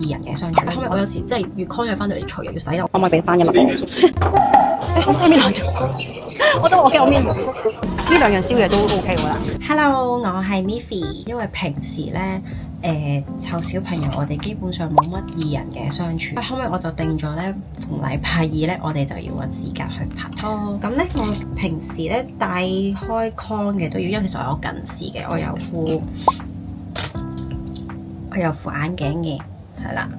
異人嘅相處。因為我有時即係越 con 咗翻到嚟除又要洗啦，可唔可以俾翻一粒我？我真係搣爛咗，我都我驚我搣唔到。呢兩樣宵夜都 OK 㗎啦。Hello，我係 Miffy。因為平時咧湊小朋友，我哋基本上冇乜異人嘅相處。後尾我就定咗咧，逢禮拜二咧，我哋就要揾時間去拍拖。咁咧，我平時咧戴開 con 嘅都要，因為其實我有近視嘅，我有副眼鏡嘅，係啦。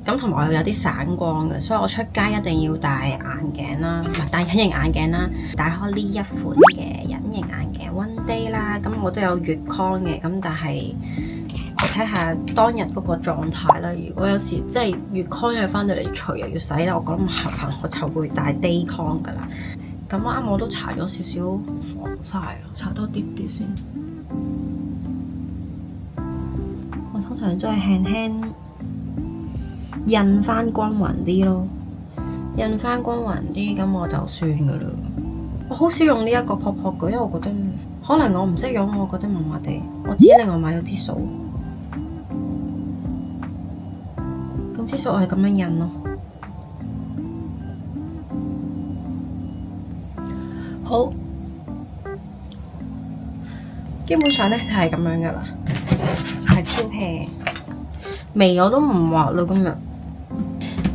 咁同埋我有啲散光嘅，所以我出街一定要戴眼鏡啦，唔係戴隱形眼鏡啦，戴開呢一款嘅隱形眼鏡 One Day 啦。咁我都有月 con 嘅，咁但係我睇下當日嗰個狀態啦。如果有時即係月 con 又翻到嚟除又要洗咧，我覺得麻煩，我就會戴 day con 噶啦。咁啱我都搽咗少少防曬，搽多啲啲先。我通常真係輕輕印翻均勻啲咯，印翻均勻啲，咁我就算噶啦。我好少用呢一個撲撲嘅，因為我覺得可能我唔識用，我覺得麻麻地。我自己另外買咗支掃，咁支掃我係咁樣印咯。好，基本上咧就係咁樣噶啦，係超平。眉我都唔畫啦今日。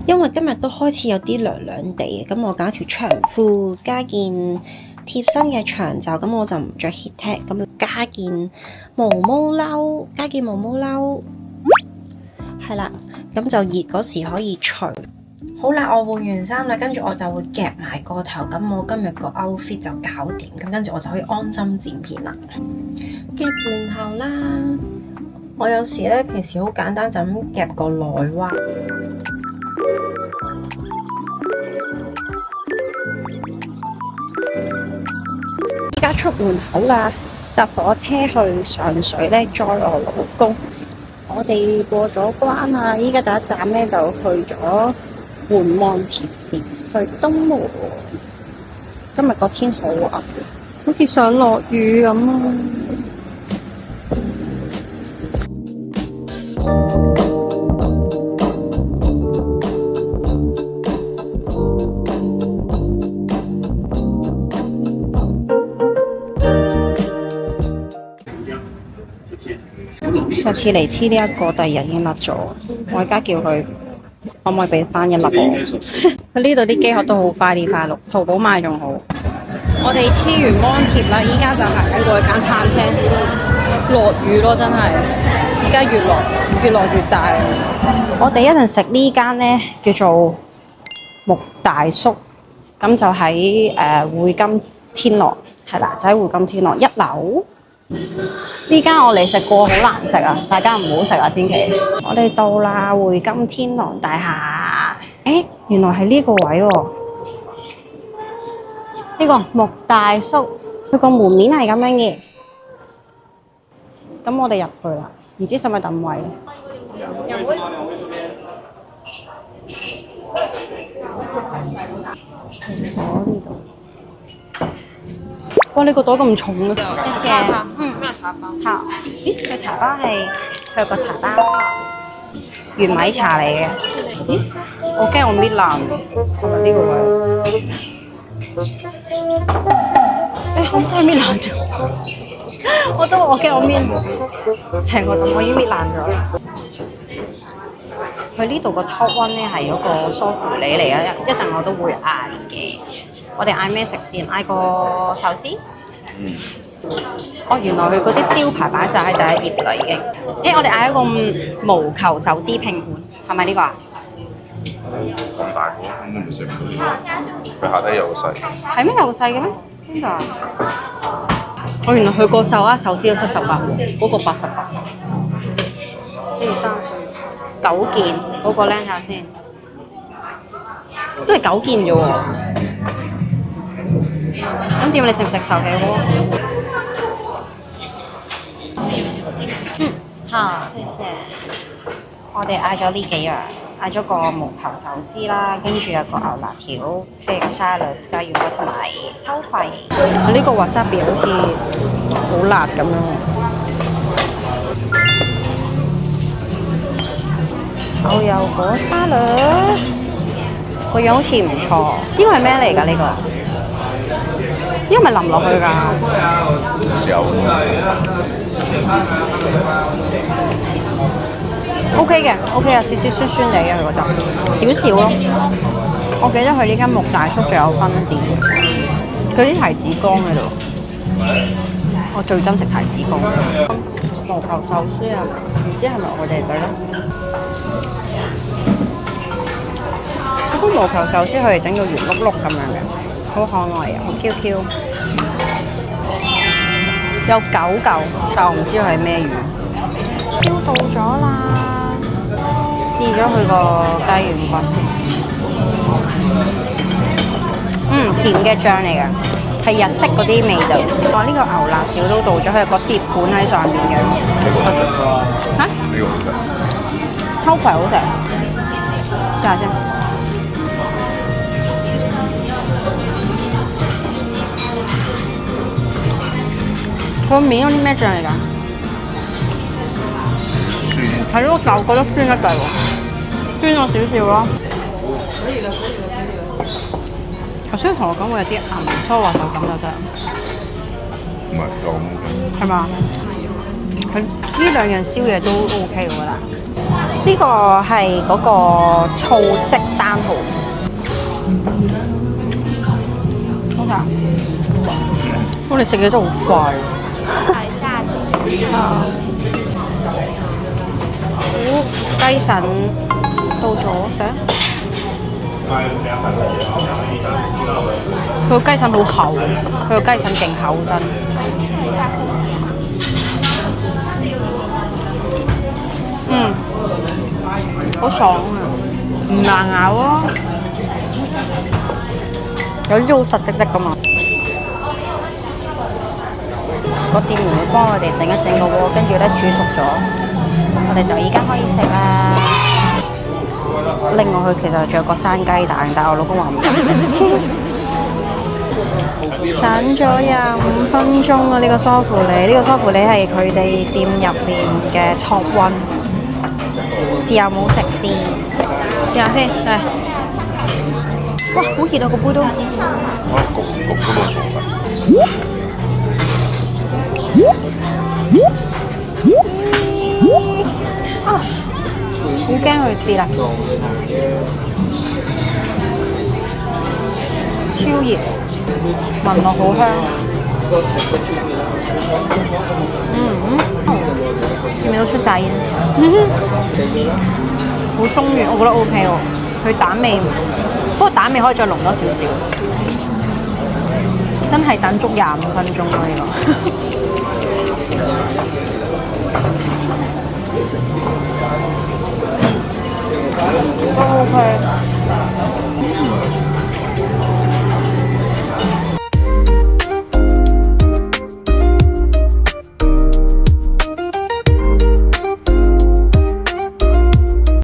因為今日都開始有啲涼涼地，咁我揀條長褲，加件貼身嘅長袖，咁我就唔着 heattech，咁加件毛毛褸，係啦，咁就熱嗰時可以除。好啦，我換完衫啦，跟住我就會夾埋個頭，咁我今日個 outfit 就搞掂，咁跟住我就可以安心剪片啦。夾完頭啦，我有時咧平時好簡單就咁夾個內彎。依家出門口啦，搭火車去上水咧，載我老公。我哋過咗關啦，依家第一站咧就去咗援旺鐵線，去東門。今日個天好暗，好似想落雨咁啊！上次嚟黐呢一個，第二日已經甩咗。我而家叫佢可唔可以俾翻一粒我？佢呢度啲機殼都好快啲快碌，淘寶買仲好。我哋黐完芒貼啦，依家就行過去間餐廳。落雨咯，真係！依家越落越大。我哋一陣食呢間呢，叫做木大叔，咁就喺匯金天樂，係啦，就喺匯金天樂1樓。呢間我嚟食過，好難食啊！大家唔好食啊，千祈。我哋到啦，匯金天廊大廈。原來係呢個位喎。呢個木大叔，佢個門面係咁樣嘅。咁我哋入去啦，唔知使唔使等位咧？坐呢度。哇！呢個袋咁重嘅，謝謝。咩茶包？茶，咦？個茶包係佢有個茶包，原米茶嚟嘅。咦？我驚我搣爛，係咪呢個位？我真係搣爛咗。我驚我搣成個氹，我已經搣爛咗啦。佢呢度個 top one 咧係嗰個梳芙梨嚟嘅，一陣我都會嗌嘅。我哋嗌咩食先？嗌個壽司。原來佢嗰啲招牌擺晒喺第一頁啦，已經。我哋嗌一個毛球壽司拼盤，係咪呢個啊？咁大個根本食唔到，佢下低有個細。係咩？有個細嘅咩？邊度啊？原來佢個壽司有78喎，嗰個88。1、2、3、4、9件，嗰個靚下先，都係9件啫喎。咁點？你食唔食壽喜鍋？好，謝謝。我哋嗌咗呢幾樣，嗌咗個毛球壽司啦，跟住有個牛辣條，跟住個沙律加魚骨同埋秋葵。呢個 wasabi 好似好辣咁樣。牛油果沙律，個樣好似唔錯。呢個係咩嚟㗎？呢個呢個咪淋落去㗎有？OK 嘅，OK 有少少酸酸地嘅佢嗰陣，少少咯。我記得佢呢間木大叔仲有分店，佢啲提子乾喺度。我最憎食提子乾。毛球壽司啊，唔知係咪我哋嘅咧？嗰個毛球壽司佢哋整到圓碌碌咁樣嘅，好可愛啊，好 Q Q。有9嚿，但我唔知佢係咩魚。燒到咗啦，試咗佢個雞軟骨先。甜嘅醬嚟嘅，係日式嗰啲味道。哇！呢個牛辣條都到咗，佢有個碟盤喺上面嘅。嚇？呢個好食。秋葵好食，試下先。個面嗰啲咩醬嚟㗎？係咯，但我覺得酸得滯喎，酸咗少少咯。頭先同我講會有啲銀酥滑手感就得，唔係就咁 OK。係嘛？佢呢兩樣燒嘢都 OK 㗎啦。呢個係嗰個醋漬生蠔。好食啊！我哋食嘢真係好快。雞腎到咗食。佢個雞腎好厚，佢個雞腎勁厚身。好爽啊！唔難咬啊，有啲好實滴滴㗎嘛。個店員會幫我哋整一整個鍋，跟住咧煮熟咗，我哋就依家可以食啦。另外佢其實仲有個生雞蛋，但係我老公話唔敢食。等咗25分鐘啊！呢個梳芙梨，呢個梳芙梨係佢哋店入面嘅 Top One。試下有冇食先，試下先，嚟。哇！好熱啊個杯都。焗嗰度做㗎。啊！好驚佢跌啦！超熱，聞落好香。見唔見到出晒煙？好鬆軟，我覺得 OK 喎。佢蛋味，不過蛋味可以再濃多少少。真係等足25分鐘咯呢個。都 OK。